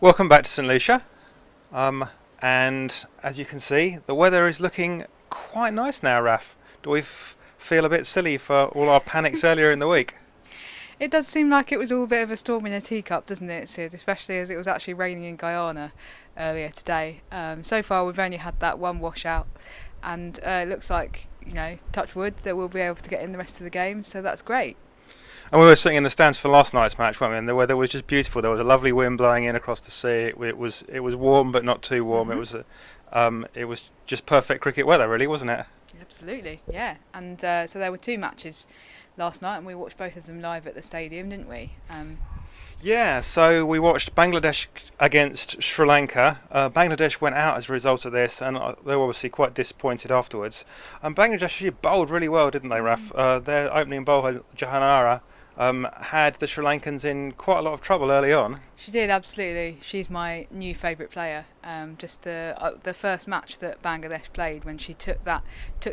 Welcome back to St Lucia, and as you can see, the weather is looking quite nice now, Raf. Do we feel a bit silly for all our panics earlier in the week? It does seem like it was all a bit of a storm in a teacup, doesn't it, Sid? Especially as it was actually raining in Guyana earlier today. So far, we've only had that one washout, and it looks like, touch wood, that we'll be able to get in the rest of the game, so that's great. And we were sitting in the stands for last night's match, weren't we? And the weather was just beautiful. There was a lovely wind blowing in across the sea. It was warm, but not too warm. It was just perfect cricket weather, really, wasn't it? Absolutely, yeah. And so there were two matches last night, and we watched both of them live at the stadium, didn't we? Yeah, so we watched Bangladesh against Sri Lanka. Bangladesh went out as a result of this, and they were obviously quite disappointed afterwards. And Bangladesh actually bowled really well, didn't they, Raf? Their opening bowler, Jahanara, had the Sri Lankans in quite a lot of trouble early on. She did, absolutely. She's my new favourite player. Just the first match that Bangladesh played, when she took that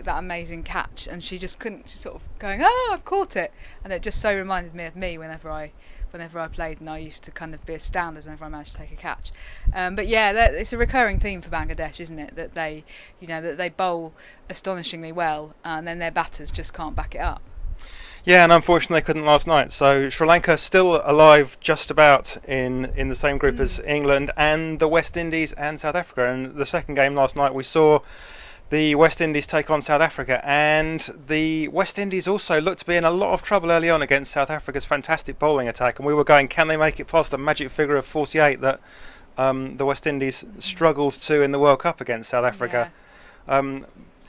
amazing catch, and she just couldn't, just sort of going, "Oh, I've caught it," and it just so reminded me of me whenever I played, and I used to kind of be astounded whenever I managed to take a catch. But yeah, it's a recurring theme for Bangladesh, isn't it? That they bowl astonishingly well, and then their batters just can't back it up. Yeah, and unfortunately they couldn't last night. So Sri Lanka still alive just about in the same group as England and the West Indies and South Africa. And the second game last night we saw the West Indies take on South Africa, and the West Indies also looked to be in a lot of trouble early on against South Africa's fantastic bowling attack, and we were going, can they make it past the magic figure of 48 that the West Indies struggled to in the World Cup against South Africa? Yeah.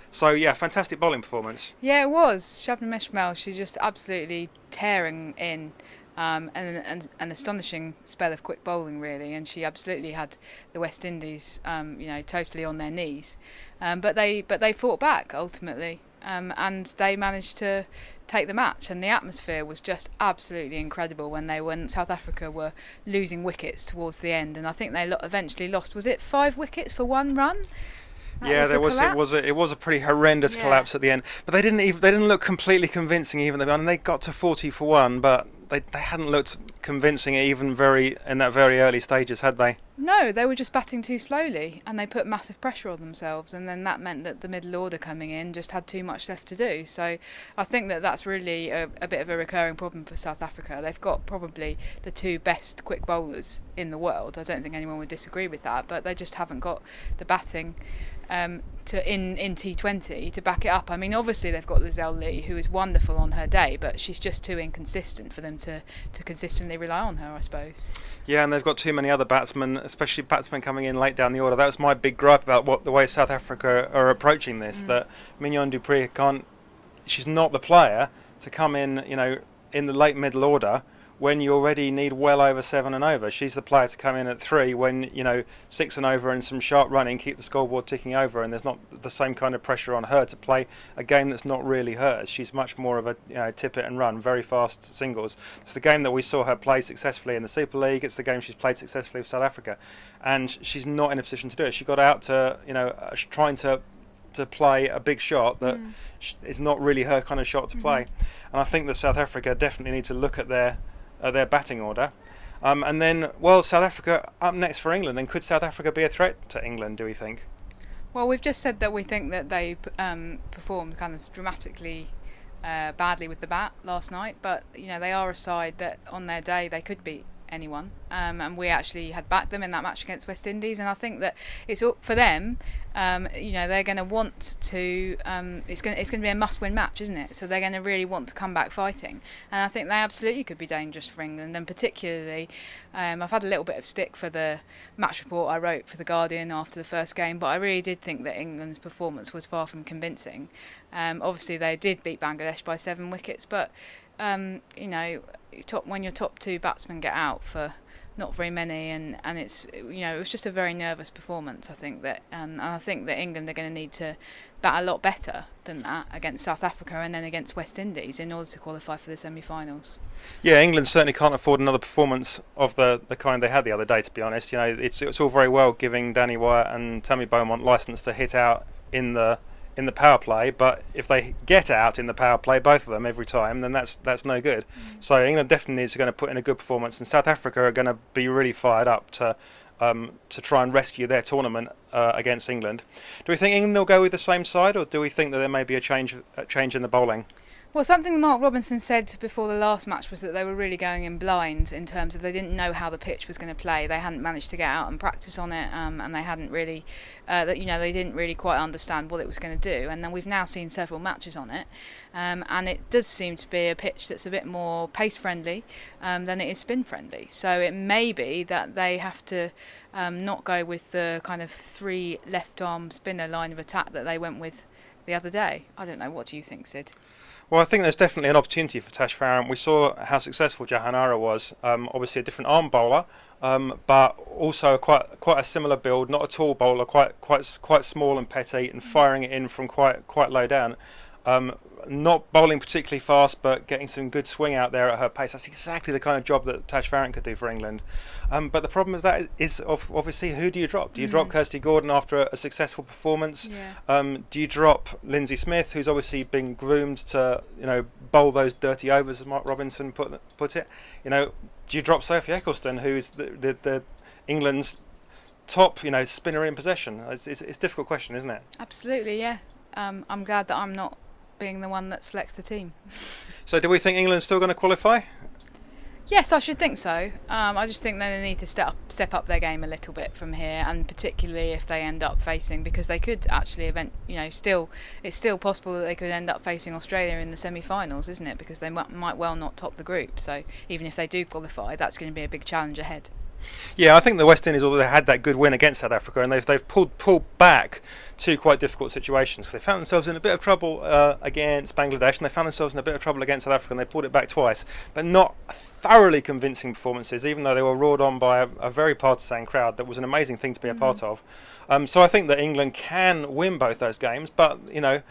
So yeah, fantastic bowling performance. Yeah, it was. Shabnam Ismail, she's just absolutely tearing in, and an astonishing spell of quick bowling, really. And she absolutely had the West Indies, totally on their knees. But they fought back ultimately, and they managed to take the match. And the atmosphere was just absolutely incredible when South Africa were losing wickets towards the end. And I think they eventually lost. Was it 5 wickets for 1 run? It was a pretty horrendous collapse at the end, but they didn't look completely convincing even. And they got to 40 for 1, but they hadn't looked convincing even in that very early stages, had they? No, they were just batting too slowly, and they put massive pressure on themselves, and then that meant that the middle order coming in just had too much left to do. So I think that's really a bit of a recurring problem for South Africa. They've got probably the 2 best quick bowlers in the world. I don't think anyone would disagree with that, but they just haven't got the batting in T20 to back it up. I mean, obviously they've got Lizelle Lee, who is wonderful on her day, but she's just too inconsistent for them to consistently rely on her, I suppose. Yeah, and they've got too many other batsmen, especially batsmen coming in late down the order. That was my big gripe about the way South Africa are approaching this. That Mignon du Preez she's not the player to come in, in the late middle order when you already need well over 7 and over. She's the player to come in at 3 when 6 and over and some sharp running keep the scoreboard ticking over, and there's not the same kind of pressure on her to play a game that's not really hers. She's much more of a tip it and run, very fast singles. It's the game that we saw her play successfully in the Super League. It's the game she's played successfully with South Africa, and she's not in a position to do it. She got out to trying to play a big shot that is not really her kind of shot to play. And I think that South Africa definitely need to look at their batting order. And then, South Africa up next for England. And could South Africa be a threat to England, do we think? Well, we've just said that we think that they performed kind of dramatically badly with the bat last night, but they are a side that on their day they could beat anyone, and we actually had backed them in that match against West Indies, and I think that it's for them. They're going to want to. It's going to be a must-win match, isn't it? So they're going to really want to come back fighting, and I think they absolutely could be dangerous for England. And particularly, I've had a little bit of stick for the match report I wrote for the Guardian after the first game, but I really did think that England's performance was far from convincing. Obviously, they did beat Bangladesh by 7 wickets, but when your top 2 batsmen get out for not very many, and it's it was just a very nervous performance. I think that and I think that England are going to need to bat a lot better than that against South Africa and then against West Indies in order to qualify for the semi-finals. Yeah, England certainly can't afford another performance of the kind they had the other day, to be honest. It's all very well giving Danny Wyatt and Tammy Beaumont licence to hit out in the power play, but if they get out in the power play, both of them every time, then that's no good. So England definitely is going to put in a good performance, and South Africa are going to be really fired up to to try and rescue their tournament against England. Do we think England will go with the same side, or do we think that there may be a change in the bowling? Well, something Mark Robinson said before the last match was that they were really going in blind in terms of they didn't know how the pitch was going to play. They hadn't managed to get out and practice on it, and they hadn't really, they didn't really quite understand what it was going to do. And then we've now seen several matches on it, and it does seem to be a pitch that's a bit more pace friendly than it is spin friendly. So it may be that they have to not go with the kind of 3 left arm spinner line of attack that they went with the other day. I don't know. What do you think, Sid? Well, I think there's definitely an opportunity for Tash Farran. We saw how successful Jahanara was. Obviously, a different arm bowler, but also quite a similar build. Not a tall bowler, quite small and petite, and firing it in from quite low down. Not bowling particularly fast, but getting some good swing out there at her pace. That's exactly the kind of job that Tash Farran could do for England. But the problem is obviously, who do you drop? Do you drop Kirsty Gordon after a successful performance? Yeah. Do you drop Lindsay Smith, who's obviously been groomed to bowl those dirty overs, as Mark Robinson put it? Do you drop Sophie Eccleston, who's the England's top spinner in possession? It's a difficult question, isn't it? Absolutely, yeah. I'm glad that I'm not being the one that selects the team. So do we think England's still going to qualify? Yes, I should think so. I just think they need to step up their game a little bit from here, and particularly if they end up facing, because they could actually it's still possible that they could end up facing Australia in the semi-finals, isn't it? Because they might well not top the group. So even if they do qualify, that's going to be a big challenge ahead. Yeah, I think the West Indies, although they had that good win against South Africa, and they've pulled back 2 quite difficult situations. They found themselves in a bit of trouble against Bangladesh, and they found themselves in a bit of trouble against South Africa, and they pulled it back twice, but not thoroughly convincing performances, even though they were roared on by a very partisan crowd. That was an amazing thing to be a part of. So I think that England can win both those games, but they're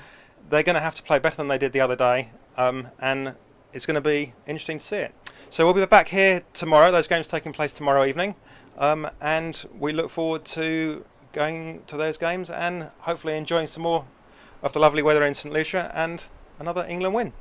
going to have to play better than they did the other day, and it's going to be interesting to see it. So we'll be back here tomorrow. Those games taking place tomorrow evening, and we look forward to going to those games and hopefully enjoying some more of the lovely weather in St Lucia and another England win.